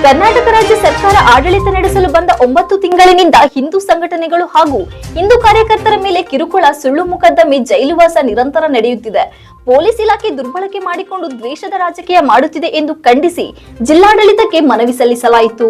ಕರ್ನಾಟಕ ರಾಜ್ಯ ಸರ್ಕಾರ ಆಡಳಿತ ನಡೆಸಲು ಬಂದ 9 ತಿಂಗಳಿನಿಂದ ಹಿಂದೂ ಸಂಘಟನೆಗಳು ಹಾಗೂ ಹಿಂದೂ ಕಾರ್ಯಕರ್ತರ ಮೇಲೆ ಕಿರುಕುಳ, ಸುಳ್ಳು ಮೊಕದ್ದಮೆ, ಜೈಲುವಾಸ ನಿರಂತರ ನಡೆಯುತ್ತಿದೆ. ಪೊಲೀಸ್ ಇಲಾಖೆ ದುರ್ಬಳಕೆ ಮಾಡಿಕೊಂಡು ದ್ವೇಷದ ರಾಜಕೀಯ ಮಾಡುತ್ತಿದೆ ಎಂದು ಖಂಡಿಸಿ ಜಿಲ್ಲಾಡಳಿತಕ್ಕೆ ಮನವಿ ಸಲ್ಲಿಸಲಾಯಿತು.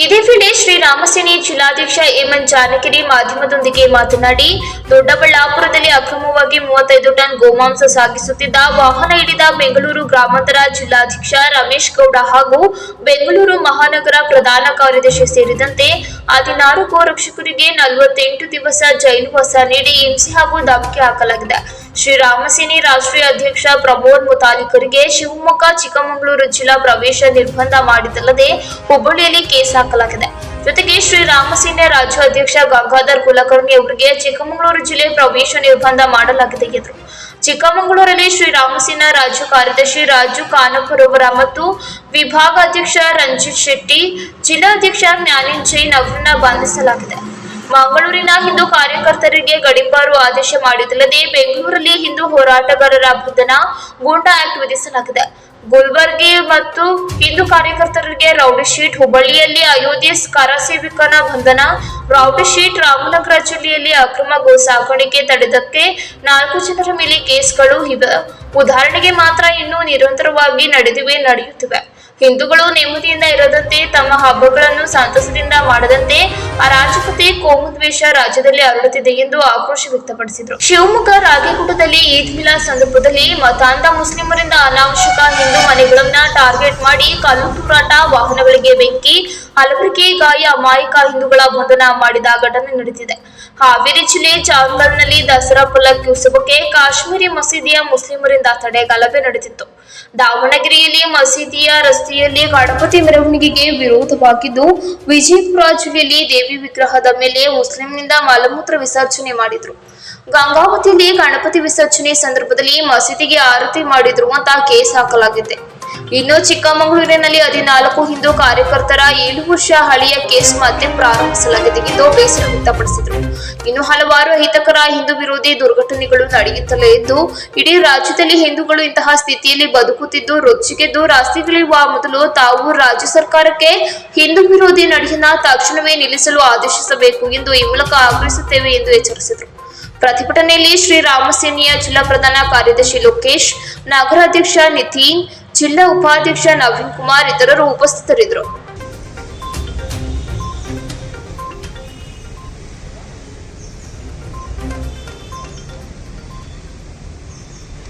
ಇದೇ ವೇಳೆ ಶ್ರೀರಾಮಸೇನೆ ಜಿಲ್ಲಾಧ್ಯಕ್ಷ ಎಂ.ಎನ್. ಜಾನಗಿರಿ ಮಾಧ್ಯಮದೊಂದಿಗೆ ಮಾತನಾಡಿ, ದೊಡ್ಡಬಳ್ಳಾಪುರದಲ್ಲಿ ಅಕ್ರಮವಾಗಿ 35 ಟನ್ ಗೋಮಾಂಸ ಸಾಗಿಸುತ್ತಿದ್ದ ವಾಹನ ಹಿಡಿದ ಬೆಂಗಳೂರು ಗ್ರಾಮಾಂತರ ಜಿಲ್ಲಾಧ್ಯಕ್ಷ ರಮೇಶ್ ಗೌಡ ಹಾಗೂ ಬೆಂಗಳೂರು ಮಹಾನಗರ ಪ್ರಧಾನ ಕಾರ್ಯದರ್ಶಿ ಸೇರಿದಂತೆ 16 ಗೋರಕ್ಷಕರಿಗೆ 48 ದಿವಸ ಜೈಲುವಾಸ ನೀಡಿ ಹಿಂಸೆ ಹಾಗೂ ಧಮಕಿ ಹಾಕಲಾಗಿದೆ. ಶ್ರೀರಾಮಸೇನೆ ರಾಷ್ಟ್ರೀಯ ಅಧ್ಯಕ್ಷ ಪ್ರಮೋದ್ ಮುತಾಲಿಕರಿಗೆ ಶಿವಮೊಗ್ಗ, ಚಿಕ್ಕಮಗಳೂರು ಜಿಲ್ಲಾ ಪ್ರವೇಶ ನಿರ್ಬಂಧ ಮಾಡಿದ್ದಲ್ಲದೆ ಹುಬ್ಬಳ್ಳಿಯಲ್ಲಿ ಕೇಸ್ ಹಾಕಲಾಗಿದೆ. ಜೊತೆಗೆ ಶ್ರೀರಾಮಸೇನೆ ರಾಜ್ಯ ಅಧ್ಯಕ್ಷ ಗಂಗಾಧರ್ ಕುಲಕರ್ಣಿ ಅವರಿಗೆ ಚಿಕ್ಕಮಗಳೂರು ಜಿಲ್ಲೆ ಪ್ರವೇಶ ನಿರ್ಬಂಧ ಮಾಡಲಾಗಿದೆ ಎಂದರು. ಚಿಕ್ಕಮಗಳೂರಲ್ಲಿ ಶ್ರೀರಾಮಸೇನಾ ರಾಜ್ಯ ಕಾರ್ಯದರ್ಶಿ ರಾಜು ಖಾನಾಪುರವರ ಮತ್ತು ವಿಭಾಗಾಧ್ಯಕ್ಷ ರಂಜಿತ್ ಶೆಟ್ಟಿ, ಜಿಲ್ಲಾಧ್ಯಕ್ಷ ಜ್ಞಾನೇಂದ್ರ ಅವರನ್ನ ಬಂಧಿಸಲಾಗಿದೆ. ಮಂಗಳೂರಿನ ಹಿಂದೂ ಕಾರ್ಯಕರ್ತರಿಗೆ ಗಡೀಪಾರು ಆದೇಶ ಮಾಡಿದ್ದಲ್ಲದೆ ಬೆಂಗಳೂರಲ್ಲಿ ಹಿಂದೂ ಹೋರಾಟಗಾರರ ಬಂಧನ, ಗೂಂಡಾ ಆಕ್ಟ್ ವಿಧಿಸಲಾಗಿದೆ. ಗುಲ್ಬರ್ಗಿ ಮತ್ತು ಹಿಂದೂ ಕಾರ್ಯಕರ್ತರಿಗೆ ರೌಡಿ ಶೀಟ್, ಹುಬ್ಬಳ್ಳಿಯಲ್ಲಿ ಅಯೋಧ್ಯೆ ಕರಸೇವಕನ ಬಂಧನ, ರೌಡಿ ಶೀಟ್, ರಾಮನಗರ ಜಿಲ್ಲೆಯಲ್ಲಿ ಅಕ್ರಮ ಗೋ ಸಾಗಾಣಿಕೆ ತಡೆದಕ್ಕೆ 4 ಜನರ ಮೇಲೆ ಕೇಸ್ಗಳು ಇವೆ. ಉದಾಹರಣೆಗೆ ಮಾತ್ರ ಇನ್ನೂ ನಿರಂತರವಾಗಿ ನಡೆಯುತ್ತಿವೆ. ಹಿಂದೂಗಳು ನೆಮ್ಮದಿಯಿಂದ ಇರದಂತೆ, ತಮ್ಮ ಹಬ್ಬಗಳನ್ನು ಸಂತಸದಿಂದ ಮಾಡದಂತೆ ಅರಾಜಕತೆ, ಕೋಮುದ್ವೇಷ ರಾಜ್ಯದಲ್ಲಿ ಹರಡುತ್ತಿದೆ ಎಂದು ಆಕ್ರೋಶ ವ್ಯಕ್ತಪಡಿಸಿದರು. ಶಿವಮೊಗ್ಗ ರಾಗೇಗುಡದಲ್ಲಿ ಈದ್ ಮಿಲಾದ್ ಸಂದರ್ಭದಲ್ಲಿ ಮತಾಂಧ ಮುಸ್ಲಿಮರಿಂದ ಅನಾವಶ್ಯಕ ಹಿಂದೂ ಮನೆಗಳನ್ನ ಟಾರ್ಗೆಟ್ ಮಾಡಿ ಕಲ್ಲು ತೂರಾಟ, ವಾಹನಗಳಿಗೆ ಬೆಂಕಿ, ಹಲವರಿಗೆ ಗಾಯ, ಅಮಾಯಕ ಹಿಂದೂಗಳ ಬಂಧನ ಮಾಡಿದ ಘಟನೆ ನಡೆದಿದೆ. ಹಾವೇರಿ ಜಿಲ್ಲೆ ಚಾಂಗಲ್ನಲ್ಲಿ ದಸರಾ ಪಲ್ಲಕ್ಕಿ ಉತ್ಸವಕ್ಕೆ ಕಾಶ್ಮೀರಿ ಮಸೀದಿಯ ಮುಸ್ಲಿಮರಿಂದ ತಡೆ ಗಲಭೆ ನಡೆದಿತ್ತು. ದಾವಣಗೆರೆಯಲ್ಲಿ ಮಸೀದಿಯ ರಸ್ತೆಯಲ್ಲಿ ಗಣಪತಿ ಮೆರವಣಿಗೆಗೆ ವಿರೋಧವಾಗಿದ್ದು, ವಿಜಯಪುರ ಜಿಲ್ಲೆಯಲ್ಲಿ ದೇವಿ ವಿಗ್ರಹದ ಮೇಲೆ ಮುಸ್ಲಿಂನಿಂದ ಮಲಮೂತ್ರ ವಿಸರ್ಜನೆ ಮಾಡಿದ್ರು. ಗಂಗಾವತಿಯಲ್ಲಿ ಗಣಪತಿ ವಿಸರ್ಜನೆ ಸಂದರ್ಭದಲ್ಲಿ ಮಸೀದಿಗೆ ಆರತಿ ಮಾಡಿದ್ರು ಅಂತ ಕೇಸ್ ಹಾಕಲಾಗಿದೆ. ಇನ್ನು ಚಿಕ್ಕಮಗಳೂರಿನಲ್ಲಿ 14 ಹಿಂದೂ ಕಾರ್ಯಕರ್ತರ 7 ವರ್ಷ ಹಳೆಯ ಕೇಸ್ ಮತ್ತೆ ಪ್ರಾರಂಭಿಸಲಾಗಿದೆ ಎಂದು ಬೇಸರ ವ್ಯಕ್ತಪಡಿಸಿದರು. ಇನ್ನು ಹಲವಾರು ಅಹಿತಕರ ಹಿಂದೂ ವಿರೋಧಿ ದುರ್ಘಟನೆಗಳು ನಡೆಯುತ್ತಲೇ ಇದ್ದು, ಇಡೀ ರಾಜ್ಯದಲ್ಲಿ ಹಿಂದೂಗಳು ಇಂತಹ ಸ್ಥಿತಿಯಲ್ಲಿ ಬದುಕುತ್ತಿದ್ದು, ರೊಚ್ಚಿಗೆದ್ದು ರಸ್ತೆಗಿಳಿಯುವ ಮೊದಲು ತಾವು ರಾಜ್ಯ ಸರ್ಕಾರಕ್ಕೆ ಹಿಂದೂ ವಿರೋಧಿ ನಡೆಯನ್ನ ತಕ್ಷಣವೇ ನಿಲ್ಲಿಸಲು ಆದೇಶಿಸಬೇಕು ಎಂದು ಈ ಮೂಲಕ ಆಗ್ರಹಿಸುತ್ತೇವೆ ಎಂದು ಎಚ್ಚರಿಸಿದರು. ಪ್ರತಿಭಟನೆಯಲ್ಲಿ ಶ್ರೀರಾಮಸೇನೆಯ ಜಿಲ್ಲಾ ಪ್ರಧಾನ ಕಾರ್ಯದರ್ಶಿ ಲೋಕೇಶ್, ನಗರಾಧ್ಯಕ್ಷ ನಿತಿನ್, ಜಿಲ್ಲಾ ಉಪಾಧ್ಯಕ್ಷ ನವೀನ್ ಕುಮಾರ್ ಇತರರು ಉಪಸ್ಥಿತರಿದ್ದರು.